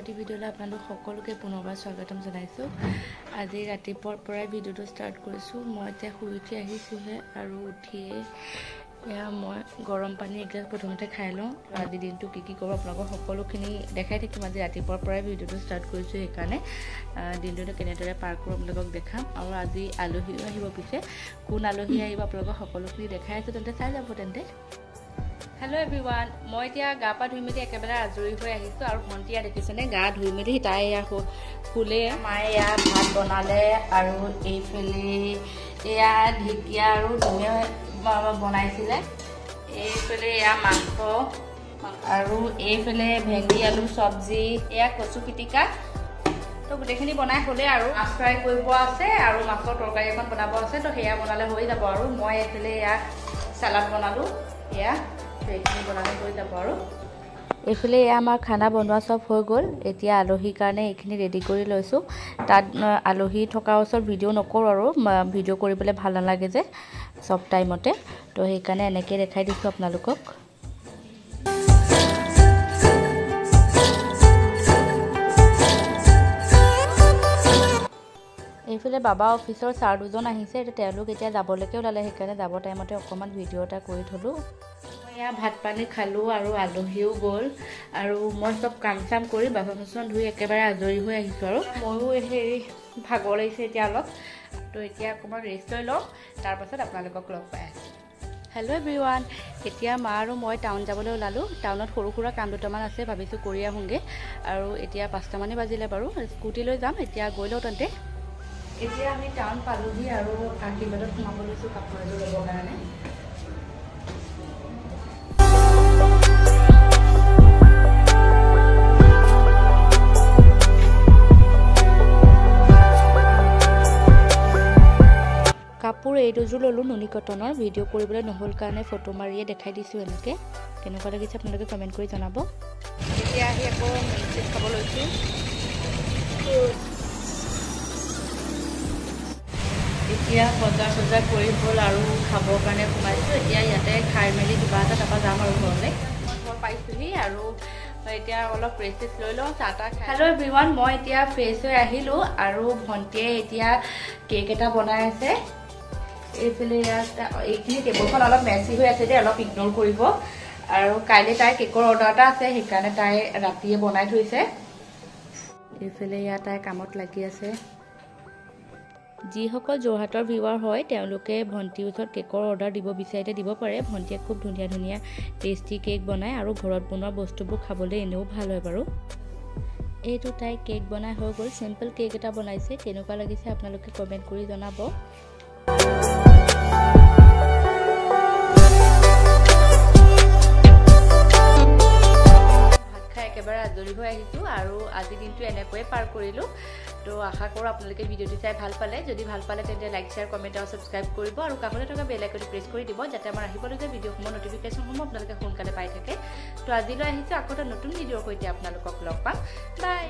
এটি ভিডিঅ'লৈ আপোনালোক সকলোকে পুনৰবাৰ স্বাগতম জনাইছোঁ। আজি ৰাতিপুৱাৰ পৰাই ভিডিঅ'টো ষ্টাৰ্ট কৰিছোঁ। মই এতিয়া শুই উঠি আহিছোঁহে আৰু উঠিয়ে এয়া মই গৰম পানী এগিলাচ প্ৰথমতে খাই লওঁ। আজি দিনটো কি কি কৰোঁ আপোনালোকক সকলোখিনি দেখাই থাকিম। আজি ৰাতিপুৱাৰ পৰাই ভিডিঅ'টো ষ্টাৰ্ট কৰিছোঁ, সেইকাৰণে দিনটোতে কেনেদৰে পাৰ কৰোঁ আপোনালোকক দেখাম। আৰু আজি আলহীও আহিব, পিছে কোন আলহী আহিব আপোনালোকক সকলোখিনি দেখাই আছোঁ, তেন্তে চাই যাব তেন্তে। হেল্ল' এভৰিৱান, মই এতিয়া গা পা ধুই মেলি একেবাৰে আজৰি হৈ আহিছোঁ। আৰু ভণ্টি ইয়াত দেখিছেনে গা ধুই মেলি তাই এয়া শুলে। মায়ে এয়া ভাত বনালে আৰু এইফালে এয়া ঢেকীয়া আৰু ধুনীয়া বনাইছিলে। এইফালে এয়া মাংস আৰু এইফালে ভেন্দি আলু চব্জি, এয়া কচু পিটিকা। তো গোটেইখিনি বনাই হ'লে আৰু মাছ ফ্ৰাই কৰিব আছে আৰু মাছৰ তৰকাৰী এখন বনাব আছে। তো সেয়া বনালে হৈ যাব। আৰু মই এইফালে এয়া চালাড বনালোঁ, এয়া এইখিনি বনালে হৈ যাব। আৰু এইফালে এয়া আমাৰ খানা বনোৱা চব হৈ গ'ল। এতিয়া আলহীৰ কাৰণে এইখিনি ৰেডি কৰি লৈছোঁ। তাত আলহী থকাৰ ওচৰত ভিডিঅ' নকৰোঁ, আৰু ভিডিঅ' কৰিবলৈ ভাল নালাগে যে চব টাইমতে, তো সেইকাৰণে এনেকৈ দেখাই দিছোঁ আপোনালোকক। এইফালে বাবা অফিচৰ ছাৰ দুজন আহিছে, তেওঁলোক এতিয়া যাবলৈকে ওলালে, সেইকাৰণে যাব টাইমতে অকণমান ভিডিঅ' এটা কৰি থ'লোঁ। মই এয়া ভাত পানী খালোঁ আৰু আলহীও গ'ল, আৰু মই চব কাম চাম কৰি বাচন চাচন ধুই একেবাৰে আজৰি হৈ আহিছোঁ। আৰু ময়ো ভাগৰ লাগিছে এতিয়া অলপ, তো এতিয়া অকণমান ৰেষ্ট লৈ লওঁ, তাৰপাছত আপোনালোকক লগ পাই আছোঁ। হেল্ল' এভৰিৱান, এতিয়া মা আৰু মই টাউন যাবলৈ ওলালোঁ। টাউনত সৰু সুৰা কাম দুটামান আছে, ভাবিছোঁ কৰি আহোঁগৈ। আৰু এতিয়া 5টামানেই বাজিলে বাৰু, স্কুটি লৈ যাম। এতিয়া গৈ লওঁ তেন্তে। এতিয়া আমি টাউন পালোহি আৰু আশীৰ্বাদত সোমাব লৈছোঁ কাপোৰ এযোৰ ল'বৰ কাৰণে। কাপোৰ এই দুযোৰ ল'লোঁ নুনি কটনৰ। ভিডিঅ' কৰিবলৈ নহ'ল কাৰণে ফটো মাৰিয়ে দেখাই দিছোঁ। এনেকৈ কেনেকুৱা লাগিছে আপোনালোকে কমেণ্ট কৰি জনাব। এতিয়া আহি আকৌ মিল্কশ্বেক খাব লৈছোঁ। এতিয়া বজাৰ চজাৰ কৰি হ'ল আৰু খাবৰ কাৰণে সোমাইছোঁ। এতিয়া ইয়াতে খাই মেলি কিবা এটা তাৰপৰা যাম আৰু ঘৰলৈ। মই ঘৰ পাইছোঁহি আৰু এতিয়া অলপ ৰেষ্ট লৈ লওঁ, চাহ তাহ খাই। হেল্ল' এভৰিৱান, মই এতিয়া ফ্ৰেছ হৈ আহিলোঁ আৰু ভণ্টিয়ে এতিয়া কেক এটা বনাই আছে। এইফালে এইখিনি টেবুলখন অলপ মেচি হৈ আছে, অলপ ইগন'ৰ কৰিব। আৰু কাইলৈ তাইৰ কেকৰ অৰ্ডাৰ এটা আছে, সেইকাৰণে তাই ৰাতিয়ে বনাই থৈছে। এইফালে তাই কামত লাগি আছে। যিসকল যোৰহাটৰ ভিউৱাৰ হয় তেওঁলোকে ভণ্টিৰ ওচৰত কেকৰ অৰ্ডাৰ দিব বিচাৰিলে দিব পাৰে। ভণ্টিয়ে খুব ধুনীয়া ধুনীয়া টেষ্টি কেক বনায় আৰু ঘৰত বনোৱা বস্তুবোৰ খাবলৈ এনেও ভাল হয় বাৰু। এইটো তাই কেক বনাই হৈ গ'ল। চিম্পল কেক এটা বনাইছে, কেনেকুৱা লাগিছে আপোনালোকে কমেণ্ট কৰি জনাব। একেবাৰে আজৰি হৈ আহিছোঁ আৰু আজিৰ দিনটো এনেকৈয়ে পাৰ কৰিলোঁ। তো আশা কৰোঁ আপোনালোকে ভিডিঅ'টো চাই ভাল পালে। যদি ভাল পালে তেন্তে লাইক শ্বেয়াৰ কমেণ্ট আৰু ছাবস্ক্ৰাইব কৰিব, আৰু কাষতে থকা বেল আইকনটো প্ৰেছ কৰি দিব, যাতে আমাৰ আহিবলগীয়া ভিডিঅ'সমূহৰ নটিফিকেশ্যনসমূহ আপোনালোকে সোনকালে পাই থাকে। তো আজিলৈ আহিছোঁ, আকৌ এটা নতুন ভিডিঅ'ৰ সৈতে আপোনালোকক লগ পাম। বাই।